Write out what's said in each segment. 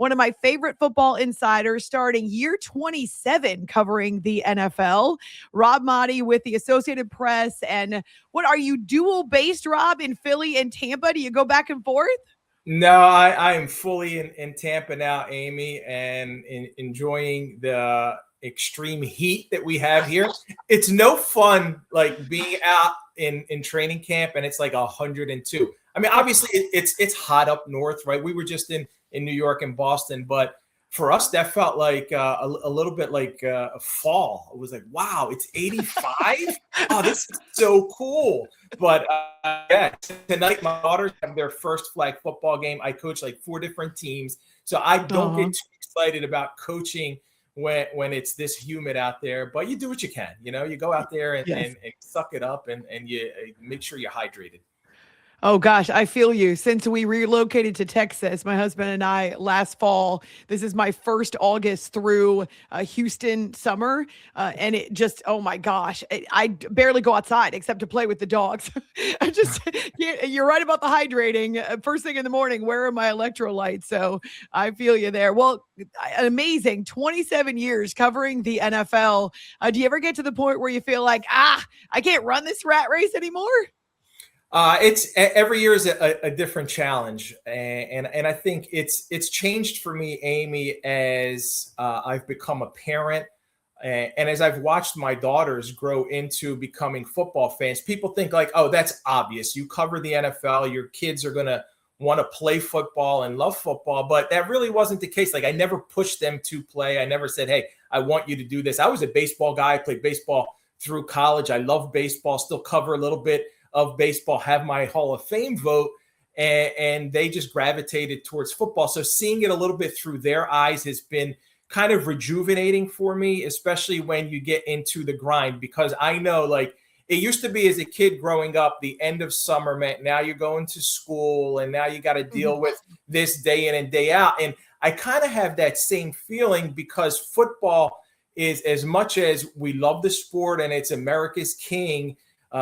one of my favorite football insiders, starting year 27 covering the NFL. Rob Maaddi with the Associated Press. And what are you, dual based, Rob, in Philly and Tampa? Do you go back and forth? No, I am fully in Tampa now, Amy, and enjoying the extreme heat that we have here. It's no fun like being out in training camp and it's like 102. I mean, obviously it's hot up north, right? We were just in New York and Boston, but for us, that felt like a little bit like a fall. It was like, wow, it's 85. Oh, this is so cool. But yeah, tonight my daughters have their first flag football game. I coach like 4 different teams, so I don't get too excited about coaching when it's this humid out there. But you do what you can. You know, you go out there and suck it up and you make sure you're hydrated. Oh gosh, I feel you. Since we relocated to Texas, my husband and I last fall, this is my first August through Houston summer. And it just, oh my gosh, I barely go outside except to play with the dogs. I just, you're right about the hydrating. First thing in the morning, where are my electrolytes? So I feel you there. Well, amazing. 27 years covering the NFL. Do you ever get to the point where you feel like, I can't run this rat race anymore? It's every year is a different challenge, and I think it's changed for me, Amy, as I've become a parent, and as I've watched my daughters grow into becoming football fans. People think like, oh, that's obvious. You cover the NFL, your kids are gonna want to play football and love football, but that really wasn't the case. Like I never pushed them to play. I never said, hey, I want you to do this. I was a baseball guy. I played baseball through college. I love baseball. Still cover a little bit of baseball, have my Hall of Fame vote, and they just gravitated towards football. So seeing it a little bit through their eyes has been kind of rejuvenating for me, especially when you get into the grind, because I know like it used to be as a kid growing up, the end of summer meant now you're going to school and now you got to deal with this day in and day out. And I kind of have that same feeling because football is, as much as we love the sport and it's America's king,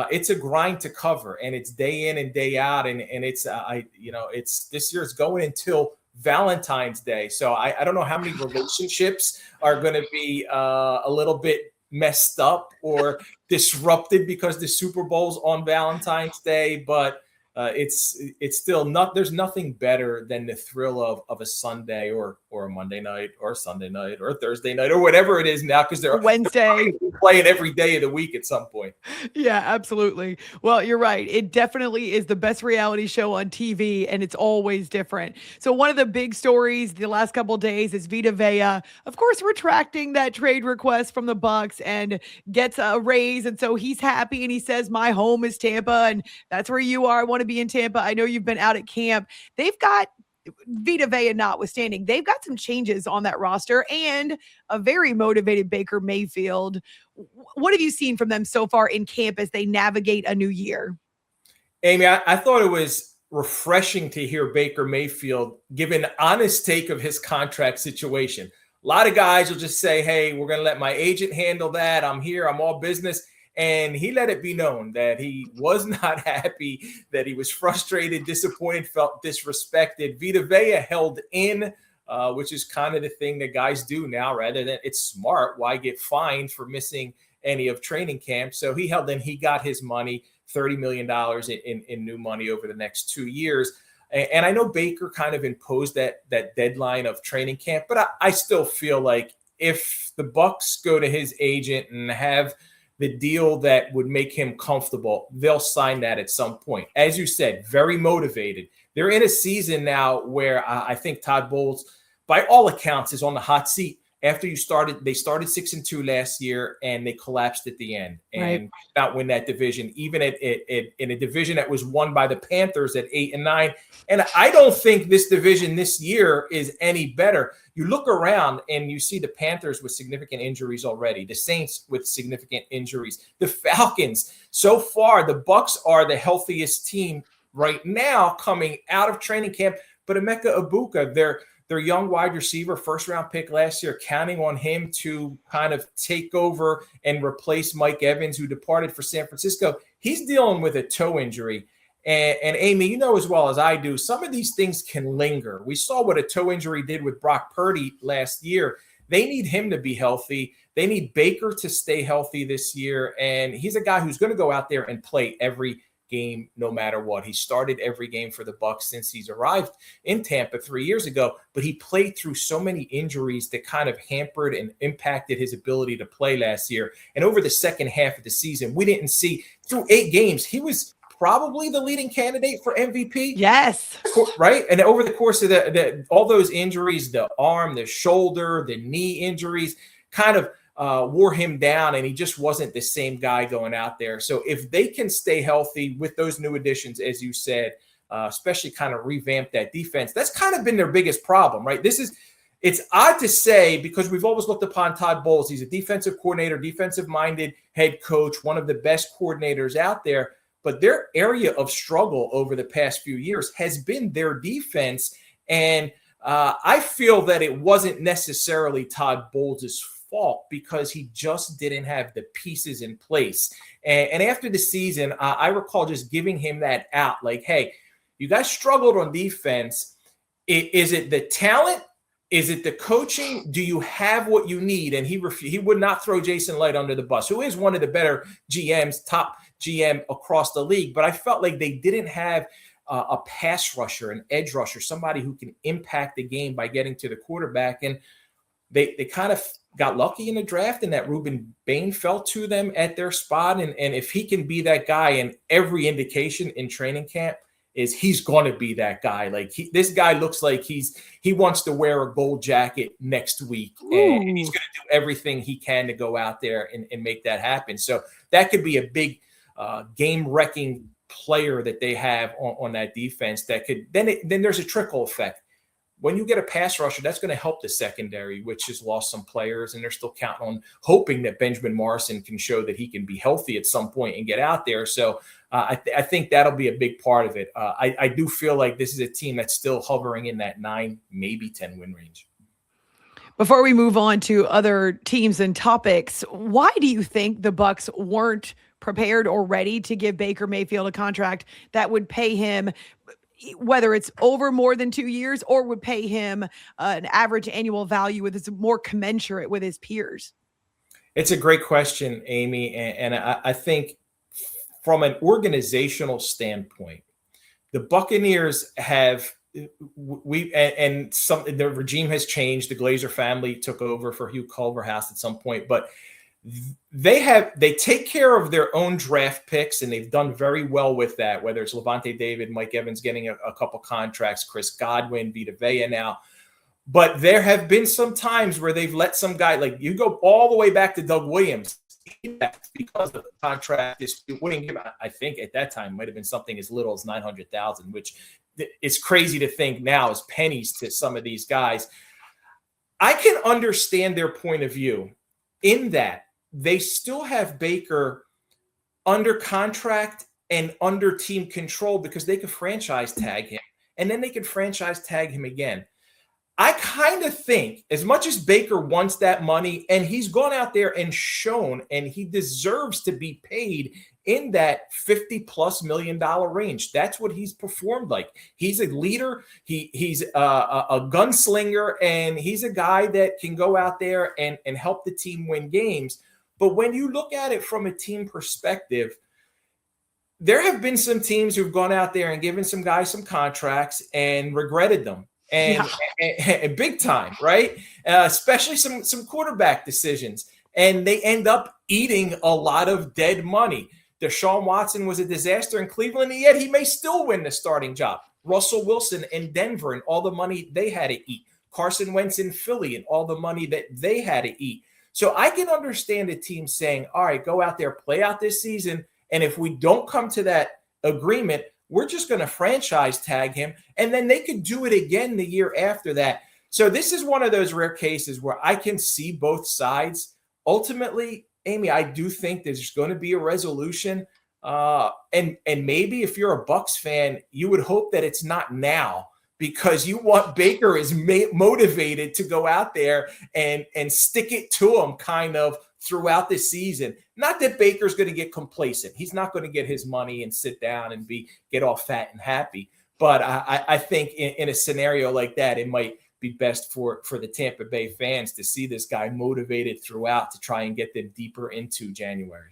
it's a grind to cover, and it's day in and day out, and it's it's this year it's going until Valentine's Day. So I don't know how many relationships are going to be a little bit messed up or disrupted because the Super Bowl's on Valentine's Day, but it's still not. There's nothing better than the thrill of a Sunday or a Monday night or a Sunday night or a Thursday night or whatever it is now, because they're Wednesday playing every day of the week at some point. Yeah, absolutely. Well, you're right. It definitely is the best reality show on TV, and it's always different. So one of the big stories the last couple of days is Vita Vea, of course, retracting that trade request from the Bucs and gets a raise. And so he's happy and he says, my home is Tampa, and that's where you are. I want to be in Tampa. I know you've been out at camp. They've got Vita Vea notwithstanding, they've got some changes on that roster and a very motivated Baker Mayfield. What have you seen from them so far in camp as they navigate a new year? Amy, I thought it was refreshing to hear Baker Mayfield give an honest take of his contract situation. A lot of guys will just say, hey, we're going to let my agent handle that. I'm here. I'm all business. And he let it be known that he was not happy, that he was frustrated, disappointed, felt disrespected. Vita Vea held in, which is kind of the thing that guys do now, rather than it's smart. Why get fined for missing any of training camp? So he held in. He got his money, $30 million in new money over the next 2 years. And I know Baker kind of imposed that deadline of training camp, but I still feel like if the Bucs go to his agent and have the deal that would make him comfortable, they'll sign that at some point. As you said, very motivated. They're in a season now where I think Todd Bowles, by all accounts, is on the hot seat. After they started 6-2 last year, and they collapsed at the end and not win that division, even in a division that was won by the Panthers at 8-9. And I don't think this division this year is any better. You look around and you see the Panthers with significant injuries already, the Saints with significant injuries, the Falcons. So far, the Bucs are the healthiest team right now coming out of training camp. But Emeka Egbuka, their young wide receiver, first-round pick last year, counting on him to kind of take over and replace Mike Evans, who departed for San Francisco. He's dealing with a toe injury. And Amy, you know as well as I do, some of these things can linger. We saw what a toe injury did with Brock Purdy last year. They need him to be healthy. They need Baker to stay healthy this year. And he's a guy who's going to go out there and play every game no matter what. He started every game for the Bucs since he's arrived in Tampa 3 years ago, but he played through so many injuries that kind of hampered and impacted his ability to play last year. And over the second half of the season, we didn't see through 8 games, he was probably the leading candidate for MVP. Yes. Right. And over the course of all those injuries, the arm, the shoulder, the knee injuries kind of wore him down, and he just wasn't the same guy going out there. So if they can stay healthy with those new additions, as you said, especially kind of revamp that defense, that's kind of been their biggest problem, right? It's odd to say because we've always looked upon Todd Bowles. He's a defensive coordinator, defensive-minded head coach, one of the best coordinators out there. But their area of struggle over the past few years has been their defense. And I feel that it wasn't necessarily Todd Bowles' fault because he just didn't have the pieces in place. And after the season, I recall just giving him that out. Like, hey, you guys struggled on defense. Is it the talent? Is it the coaching? Do you have what you need? And he would not throw Jason Light under the bus, who is one of the better GMs, top GM across the league. But I felt like they didn't have a pass rusher, an edge rusher, somebody who can impact the game by getting to the quarterback. And they kind of got lucky in the draft, and that Reuben Bain fell to them at their spot. And if he can be that guy, and every indication in training camp is he's going to be that guy. Like this guy looks like he wants to wear a gold jacket next week. And he's going to do everything he can to go out there and make that happen. So that could be a big game-wrecking player that they have on that defense that could then there's a trickle effect. When you get a pass rusher, that's going to help the secondary, which has lost some players, and they're still counting on hoping that Benjamin Morrison can show that he can be healthy at some point and get out there. So I think that'll be a big part of it. I do feel like this is a team that's still hovering in that 9, maybe 10 win range. Before we move on to other teams and topics, why do you think the Bucs weren't prepared or ready to give Baker Mayfield a contract that would pay him, whether it's over more than 2 years, or would pay him an average annual value with more commensurate with his peers? It's a great question, Amy. And I think from an organizational standpoint, the Buccaneers have the regime has changed. The Glazer family took over for Hugh Culverhouse at some point, but they take care of their own draft picks, and they've done very well with that, whether it's Levante David, Mike Evans getting a couple contracts, Chris Godwin, Vita Vea now. But there have been some times where they've let some guy, like you go all the way back to Doug Williams, because of the contract dispute. I think at that time might have been something as little as $900,000, which is crazy to think now is pennies to some of these guys. I can understand their point of view in that they still have Baker under contract and under team control because they could franchise tag him, and then they could franchise tag him again. I kind of think as much as Baker wants that money, and he's gone out there and shown, and he deserves to be paid in that $50+ million range. That's what he's performed like. He's a leader. He's a gunslinger, and he's a guy that can go out there and help the team win games. But when you look at it from a team perspective, there have been some teams who've gone out there and given some guys some contracts and regretted them. And big time, right? Especially some quarterback decisions. And they end up eating a lot of dead money. Deshaun Watson was a disaster in Cleveland, and yet he may still win the starting job. Russell Wilson in Denver and all the money they had to eat. Carson Wentz in Philly and all the money that they had to eat. So I can understand a team saying, all right, go out there, play out this season. And if we don't come to that agreement, we're just going to franchise tag him. And then they could do it again the year after that. So this is one of those rare cases where I can see both sides. Ultimately, Amy, I do think there's going to be a resolution. And maybe if you're a Bucs fan, you would hope that it's not now, because you want Baker is motivated to go out there and stick it to him kind of throughout the season. Not that Baker's going to get complacent. He's not going to get his money and sit down and get all fat and happy. But I think in a scenario like that, it might be best for the Tampa Bay fans to see this guy motivated throughout to try and get them deeper into January.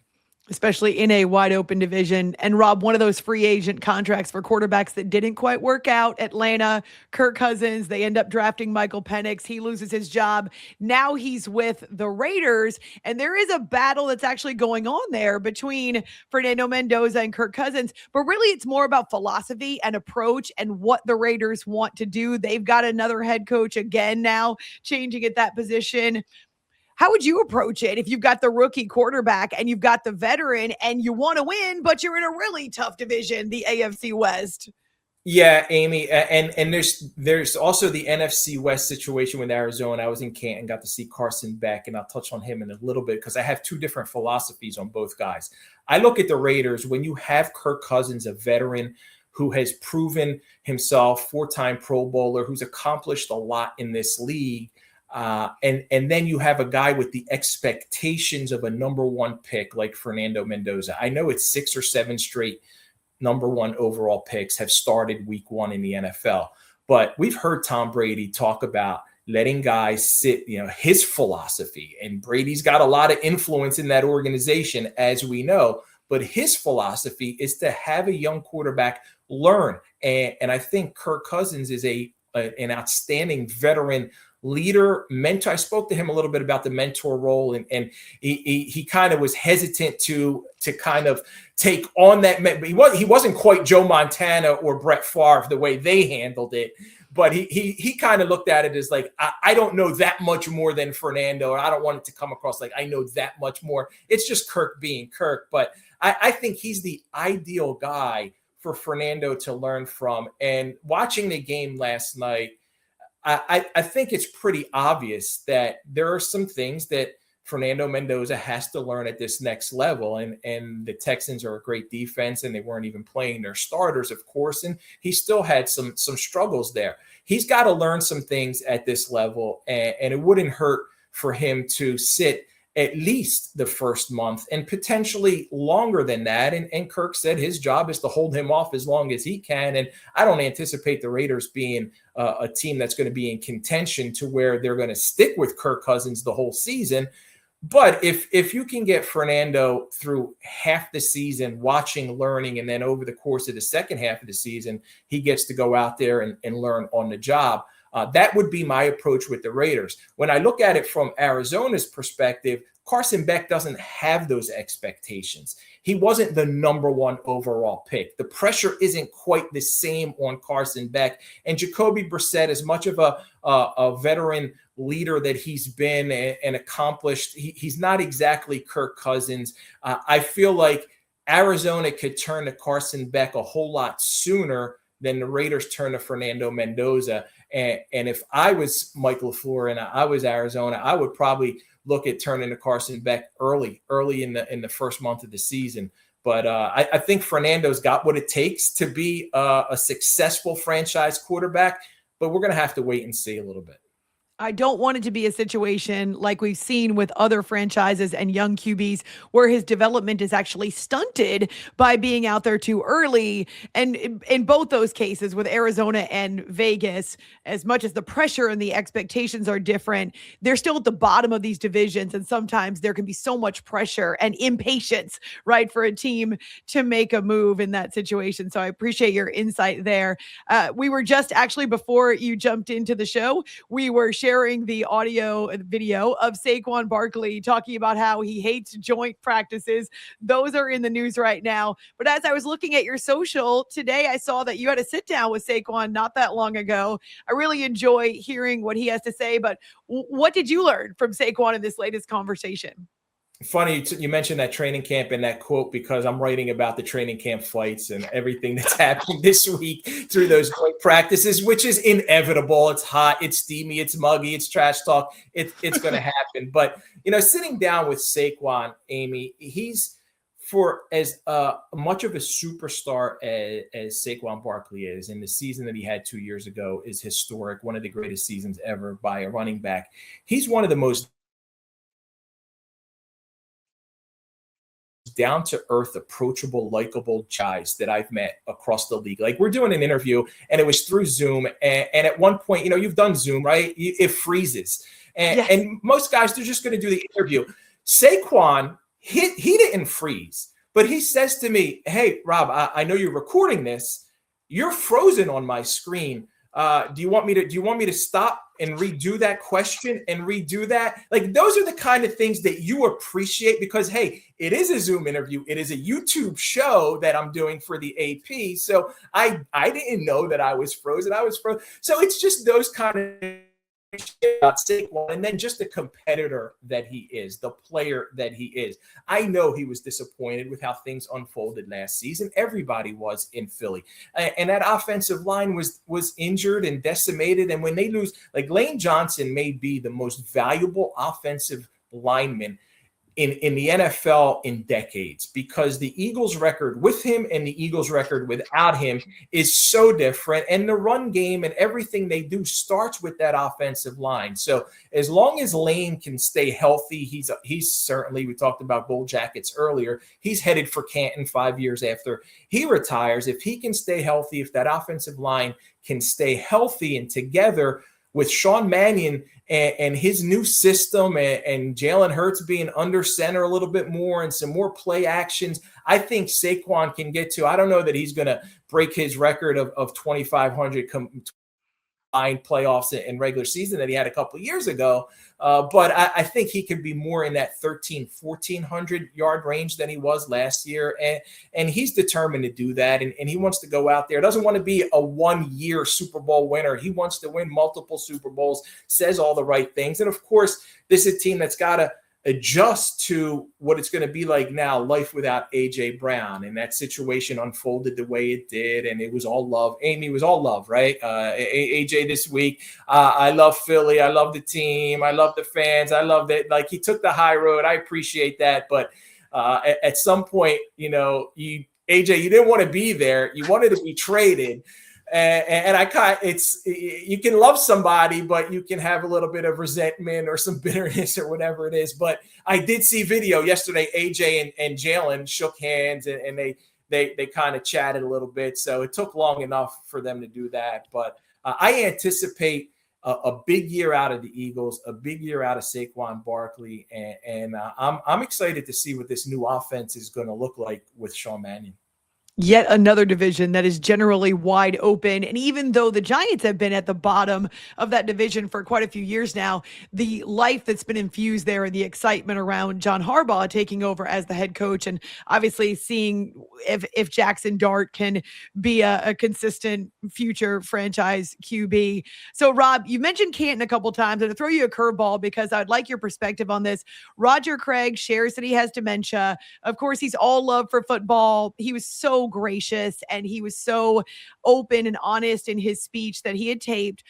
Especially in a wide open division. And Rob, one of those free agent contracts for quarterbacks that didn't quite work out, Atlanta, Kirk Cousins, they end up drafting Michael Penix. He loses his job. Now he's with the Raiders. And there is a battle that's actually going on there between Fernando Mendoza and Kirk Cousins. But really, it's more about philosophy and approach and what the Raiders want to do. They've got another head coach again now, changing at that position. How would you approach it if you've got the rookie quarterback and you've got the veteran and you want to win, but you're in a really tough division, the AFC West? Yeah, Amy, and there's also the NFC West situation with Arizona. I was in Canton, got to see Carson Beck, and I'll touch on him in a little bit because I have two different philosophies on both guys. I look at the Raiders, when you have Kirk Cousins, a veteran who has proven himself, 4-time Pro Bowler, who's accomplished a lot in this league, and then you have a guy with the expectations of a number one pick like Fernando Mendoza. I know it's 6 or 7 straight number one overall picks have started week 1 in the NFL, but we've heard Tom Brady talk about letting guys sit, his philosophy, and Brady's got a lot of influence in that organization, as we know, but his philosophy is to have a young quarterback learn. And I think Kirk Cousins is an outstanding veteran leader, mentor. I spoke to him a little bit about the mentor role, and he kind of was hesitant to kind of take on that. He wasn't quite Joe Montana or Brett Favre the way they handled it, but he kind of looked at it as like, I don't know that much more than Fernando, and I don't want it to come across like I know that much more. It's just Kirk being Kirk, but I think he's the ideal guy for Fernando to learn from. And watching the game last night, I think it's pretty obvious that there are some things that Fernando Mendoza has to learn at this next level. And the Texans are a great defense, and they weren't even playing their starters, of course. And he still had some struggles there. He's got to learn some things at this level, and it wouldn't hurt for him to sit at least the first month and potentially longer than that. And Kirk said his job is to hold him off as long as he can. And I don't anticipate the Raiders being a team that's going to be in contention to where they're going to stick with Kirk Cousins the whole season. But if you can get Fernando through half the season watching, learning, and then over the course of the second half of the season, he gets to go out there and learn on the job. That would be my approach with the Raiders. When I look at it from Arizona's perspective, Carson Beck doesn't have those expectations. He wasn't the number one overall pick. The pressure isn't quite the same on Carson Beck. And Jacoby Brissett, as much of a veteran leader that he's been and accomplished, he's not exactly Kirk Cousins. I feel like Arizona could turn to Carson Beck a whole lot sooner than the Raiders turn to Fernando Mendoza. And if I was Mike LaFleur and I was Arizona, I would probably look at turning to Carson Beck early in the first month of the season. But I think Fernando's got what it takes to be a successful franchise quarterback, but we're going to have to wait and see a little bit. I don't want it to be a situation like we've seen with other franchises and young QBs where his development is actually stunted by being out there too early. And in both those cases with Arizona and Vegas, as much as the pressure and the expectations are different, they're still at the bottom of these divisions. And sometimes there can be so much pressure and impatience, right, for a team to make a move in that situation. So I appreciate your insight there. We were just actually, before you jumped into the show, we were sharing the audio and video of Saquon Barkley talking about how he hates joint practices. Those are in the news right now. But as I was looking at your social today, I saw that you had a sit down with Saquon not that long ago. I really enjoy hearing what he has to say, but what did you learn from Saquon in this latest conversation? Funny you mentioned that training camp and that quote, because I'm writing about the training camp fights and everything that's happened this week through those joint practices, which is inevitable. It's hot, it's steamy, it's muggy, it's trash talk. It's going to happen. But, sitting down with Saquon, Amy, for as much of a superstar as Saquon Barkley is, and the season that he had 2 years ago is historic, one of the greatest seasons ever by a running back. He's one of the most down to earth, approachable, likable guys that I've met across the league. Like, we're doing an interview and it was through Zoom. And at one point, you've done Zoom, right? It freezes. Yes. And most guys, they're just going to do the interview. Saquon, he didn't freeze, but he says to me, "Hey, Rob, I know you're recording this. You're frozen on my screen. Do you want me to stop and redo that question and redo that?" Like, those are the kind of things that you appreciate, because, hey, it is a Zoom interview. It is a YouTube show that I'm doing for the AP. So I didn't know that I was frozen. I was frozen. So it's just those kind of about Saquon, and then just the competitor that he is, the player that he is. I know he was disappointed with how things unfolded last season. Everybody was in Philly, and that offensive line was injured and decimated. And when they lose, like, Lane Johnson may be the most valuable offensive lineman in the NFL in decades, because the Eagles record with him and the Eagles record without him is so different. And the run game and everything they do starts with that offensive line. So as long as Lane can stay healthy, he's certainly, we talked about Gold Jackets earlier, he's headed for Canton 5 years after he retires. If he can stay healthy, if that offensive line can stay healthy and together, with Sean Mannion and his new system and Jalen Hurts being under center a little bit more and some more play actions, I think Saquon can get to, I don't know that he's going to break his record of 2,500 playoffs and regular season that he had a couple of years ago. But I think he could be more in that 1,400 yard range than he was last year. And he's determined to do that. And he wants to go out there. Doesn't want to be a 1-year Super Bowl winner. He wants to win multiple Super Bowls, says all the right things. And of course, this is a team that's got to adjust to what it's going to be like now, life without A.J. Brown. And that situation unfolded the way it did, and it was all love. Amy, was all love, right? A.J. this week, I love Philly. I love the team. I love the fans. I love that. Like, he took the high road. I appreciate that. But at some point, A.J., you didn't want to be there. You wanted to be traded. And you can love somebody, but you can have a little bit of resentment or some bitterness or whatever it is. But I did see video yesterday. AJ and Jalen shook hands, and they kind of chatted a little bit. So it took long enough for them to do that. But I anticipate a big year out of the Eagles, a big year out of Saquon Barkley, and I'm excited to see what this new offense is going to look like with Sean Mannion. Yet another division that is generally wide open. And even though the Giants have been at the bottom of that division for quite a few years now, the life that's been infused there and the excitement around John Harbaugh taking over as the head coach, and obviously seeing if Jackson Dart can be a consistent future franchise QB. So, Rob, you mentioned Canton a couple times, and to throw you a curveball because I'd like your perspective on this. Roger Craig shares that he has dementia. Of course, he's all love for football. He was so gracious and he was so open and honest in his speech that he had taped.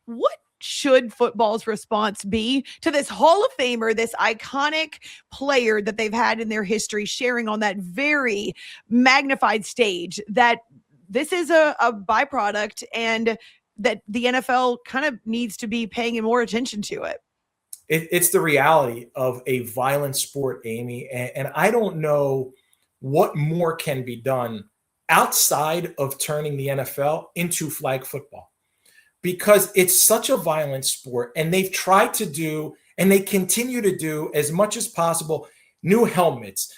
What should football's response be to this Hall of Famer, this iconic player that they've had in their history, sharing on that very magnified stage, that this is a byproduct and that the NFL kind of needs to be paying more attention to it? It's the reality of a violent sport, Amy. And I don't know what more can be done outside of turning the NFL into flag football, because it's such a violent sport, and they've tried to do, and they continue to do as much as possible, new helmets,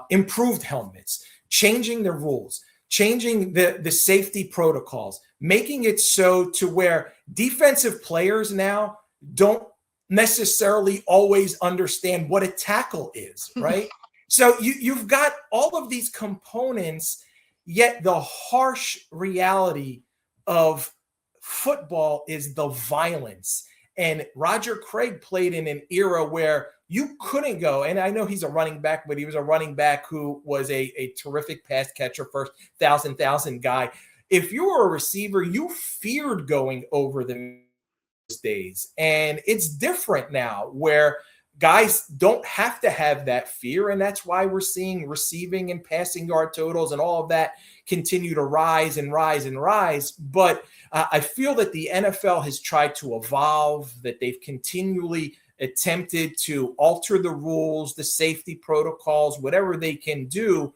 improved helmets, changing the rules, changing the safety protocols, making it so to where defensive players now don't necessarily always understand what a tackle is, right? So you've got all of these components, yet the harsh reality of football is the violence. And Roger Craig played in an era where you couldn't go, and I know he's a running back, but he was a running back who was a terrific pass catcher, first thousand guy. If you were a receiver, you feared going over the days. And it's different now, where guys don't have to have that fear. And that's why we're seeing receiving and passing yard totals and all of that continue to rise and rise and rise. But I feel that the NFL has tried to evolve, that they've continually attempted to alter the rules, the safety protocols, whatever they can do.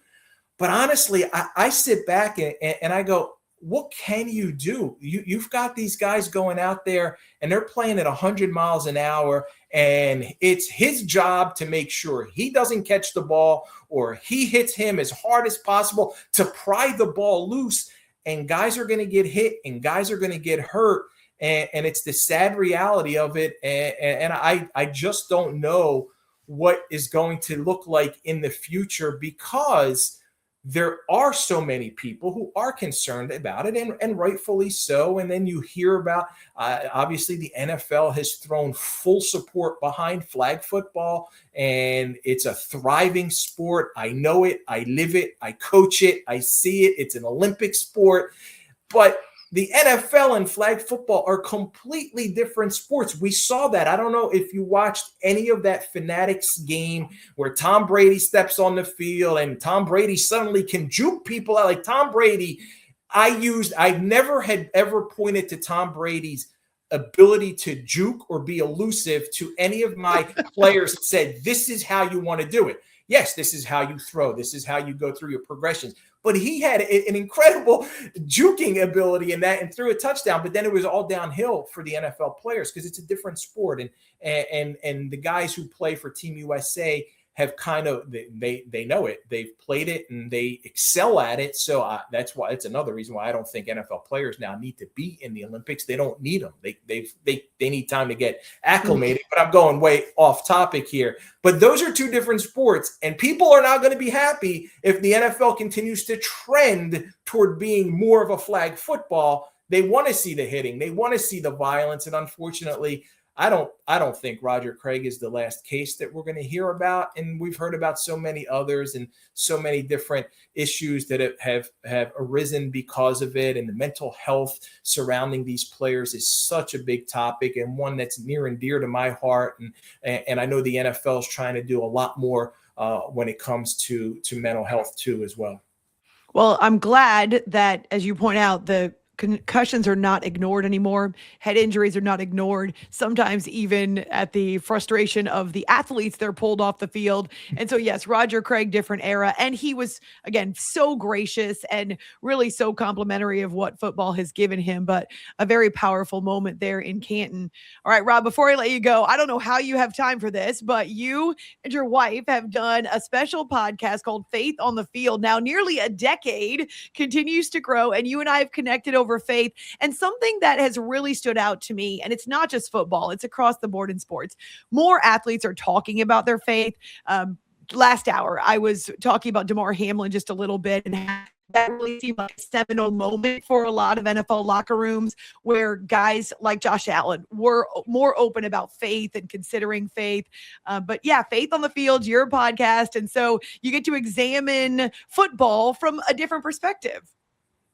But honestly, I sit back and I go, what can you do? You've got these guys going out there and they're playing at 100 miles an hour, and it's his job to make sure he doesn't catch the ball or he hits him as hard as possible to pry the ball loose. And guys are going to get hit and guys are going to get hurt. And it's the sad reality of it. And I just don't know what is going to look like in the future, because there are so many people who are concerned about it, and rightfully so. And then you hear about, obviously, the NFL has thrown full support behind flag football, and it's a thriving sport. I know it. I live it. I coach it. I see it. It's an Olympic sport. But the NFL and flag football are completely different sports. We saw that. I don't know if you watched any of that Fanatics game where Tom Brady steps on the field and Tom Brady suddenly can juke people out. Like Tom Brady, I never had ever pointed to Tom Brady's ability to juke or be elusive to any of my players that said, this is how you want to do it. Yes, this is how you throw. This is how you go through your progressions. But he had an incredible juking ability in that and threw a touchdown. But then it was all downhill for the NFL players because it's a different sport. And the guys who play for Team USA have kind of, they know it. They've played it and they excel at it. So that's why, it's another reason why I don't think NFL players now need to be in the Olympics. They don't need them. They need time to get acclimated. But I'm going way off topic here. But those are two different sports, and people are not going to be happy if the NFL continues to trend toward being more of a flag football. They want to see the hitting. They want to see the violence. And unfortunately, I don't think Roger Craig is the last case that we're going to hear about. And we've heard about so many others and so many different issues that have arisen because of it. And the mental health surrounding these players is such a big topic, and one that's near and dear to my heart. And I know the NFL is trying to do a lot more when it comes to mental health too, as well. Well, I'm glad that, as you point out, the concussions are not ignored anymore. Head injuries are not ignored. Sometimes even at the frustration of the athletes, they're pulled off the field. And so, yes, Roger Craig, different era. And he was, again, so gracious and really so complimentary of what football has given him, but a very powerful moment there in Canton. All right, Rob, before I let you go, I don't know how you have time for this, but you and your wife have done a special podcast called Faith on the Field. Now, nearly a decade, continues to grow, and you and I have connected over faith. And something that has really stood out to me, and it's not just football, it's across the board in sports. More athletes are talking about their faith. Last hour, I was talking about Damar Hamlin just a little bit, and that really seemed like a seminal moment for a lot of NFL locker rooms where guys like Josh Allen were more open about faith and considering faith. But yeah, Faith on the Field, your podcast. And so you get to examine football from a different perspective.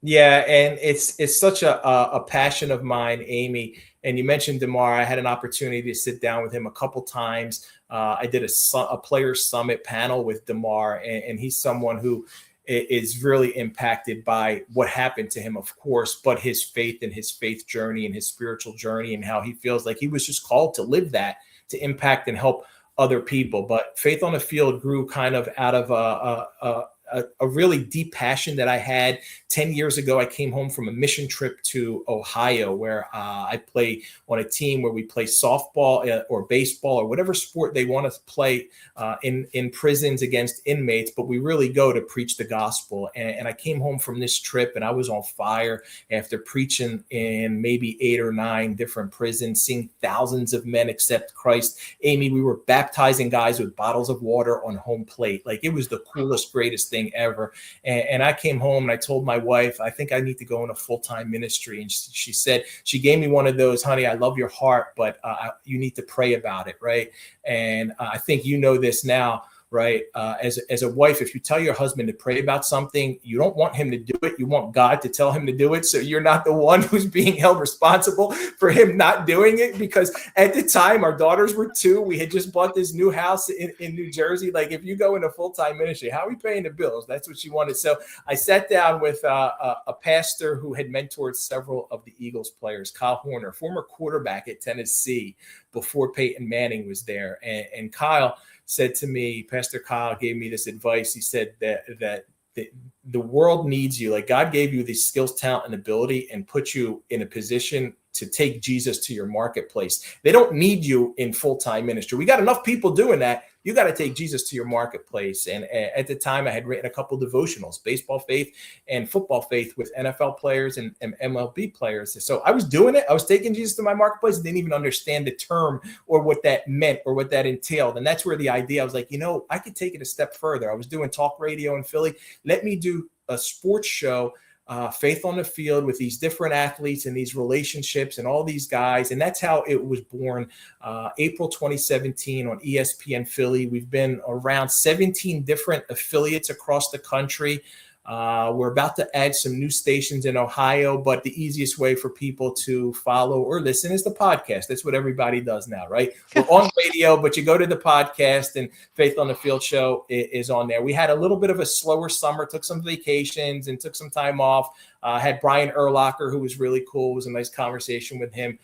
Yeah, and it's such a passion of mine, Amy. And you mentioned Damar. I had an opportunity to sit down with him a couple times. I did a Players Summit panel with Damar, and he's someone who is really impacted by what happened to him, of course, but his faith and his faith journey and his spiritual journey, and how he feels like he was just called to live that, to impact and help other people. But Faith on the Field grew kind of out of a really deep passion that I had 10 years ago. I came home from a mission trip to Ohio where I play on a team where we play softball or baseball or whatever sport they want to play in prisons against inmates, but we really go to preach the gospel. And I came home from this trip and I was on fire after preaching in maybe 8 or 9 different prisons, seeing thousands of men accept Christ. Amy, we were baptizing guys with bottles of water on home plate. Like, it was the coolest, greatest thing ever. And I came home and I told my wife, I think I need to go in a full-time ministry. And she said, she gave me one of those, honey, I love your heart, but you need to pray about it. Right. And I think you know this now, right? As a wife, if you tell your husband to pray about something, you don't want him to do it. You want God to tell him to do it. So you're not the one who's being held responsible for him not doing it. Because at the time, our daughters were 2. We had just bought this new house in New Jersey. Like, if you go into full-time ministry, how are we paying the bills? That's what she wanted. So I sat down with a pastor who had mentored several of the Eagles players, Kyle Horner, former quarterback at Tennessee before Peyton Manning was there. And Kyle said to me, Pastor Kyle gave me this advice. He said that the world needs you. Like, God gave you these skills, talent, and ability and put you in a position to take Jesus to your marketplace. They don't need you in full-time ministry. We got enough people doing that. You got to take Jesus to your marketplace. And at the time, I had written a couple of devotionals, baseball faith and football faith, with NFL players and MLB players. So I was doing it. I was taking Jesus to my marketplace. Didn't even understand the term or what that meant or what that entailed. And that's where the idea, I was like, I could take it a step further. I was doing talk radio in Philly. Let me do a sports show, Faith on the Field, with these different athletes and these relationships and all these guys. And that's how it was born. April 2017 on ESPN Philly. We've been around 17 different affiliates across the country. We're about to add some new stations in Ohio, but the easiest way for people to follow or listen is the podcast. That's what everybody does now, right? We're on radio, but you go to the podcast, and Faith on the Field show is on there. We had a little bit of a slower summer, took some vacations and took some time off. Had Brian Urlacher, who was really cool. It was a nice conversation with him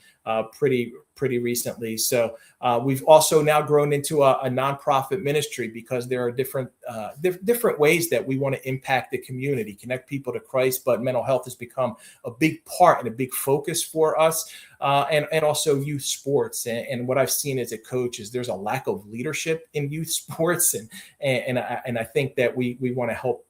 pretty recently. So we've also now grown into a nonprofit ministry, because there are different ways that we want to impact the community, connect people to Christ. But mental health has become a big part and a big focus for us, and also youth sports. And what I've seen as a coach is there's a lack of leadership in youth sports, and I think that we want to help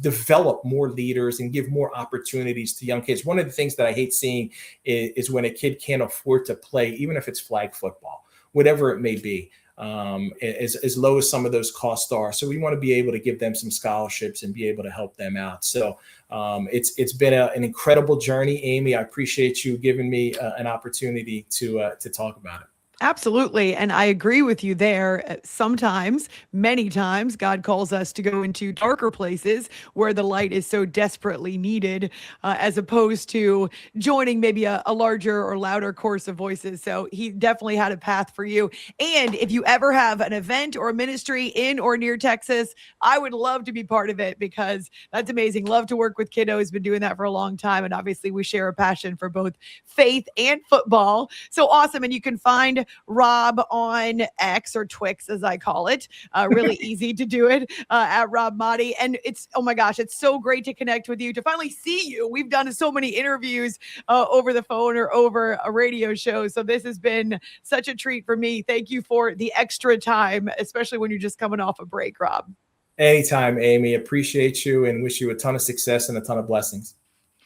develop more leaders and give more opportunities to young kids. One of the things that I hate seeing is when a kid can't afford to play, even if it's flag football, whatever it may be, as low as some of those costs are. So we want to be able to give them some scholarships and be able to help them out. So it's been an incredible journey, Amy. I appreciate you giving me an opportunity to talk about it. Absolutely. And I agree with you there. Sometimes, many times, God calls us to go into darker places where the light is so desperately needed, as opposed to joining maybe a larger or louder chorus of voices. So he definitely had a path for you. And if you ever have an event or a ministry in or near Texas, I would love to be part of it, because that's amazing. Love to work with kiddos. Been doing that for a long time. And obviously we share a passion for both faith and football. So awesome. And you can find Rob on X, or Twix as I call it. Really easy to do it at Rob Maaddi. And it's, oh my gosh, it's so great to connect with you, to finally see you. We've done so many interviews over the phone or over a radio show. So this has been such a treat for me. Thank you for the extra time, especially when you're just coming off a break, Rob. Anytime, Amy. Appreciate you and wish you a ton of success and a ton of blessings.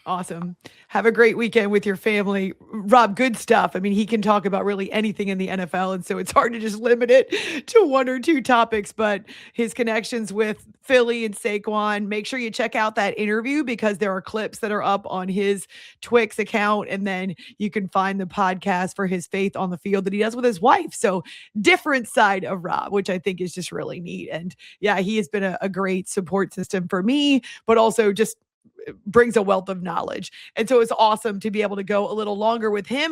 Awesome. Have a great weekend with your family. Rob, good stuff. I mean, he can talk about really anything in the NFL, and so it's hard to just limit it to one or two topics, but his connections with Philly and Saquon, make sure you check out that interview, because there are clips that are up on his Twix account, and then you can find the podcast for his Faith on the Field that he does with his wife. So different side of Rob, which I think is just really neat. And yeah, he has been a great support system for me, but also just brings a wealth of knowledge. And so it's awesome to be able to go a little longer with him.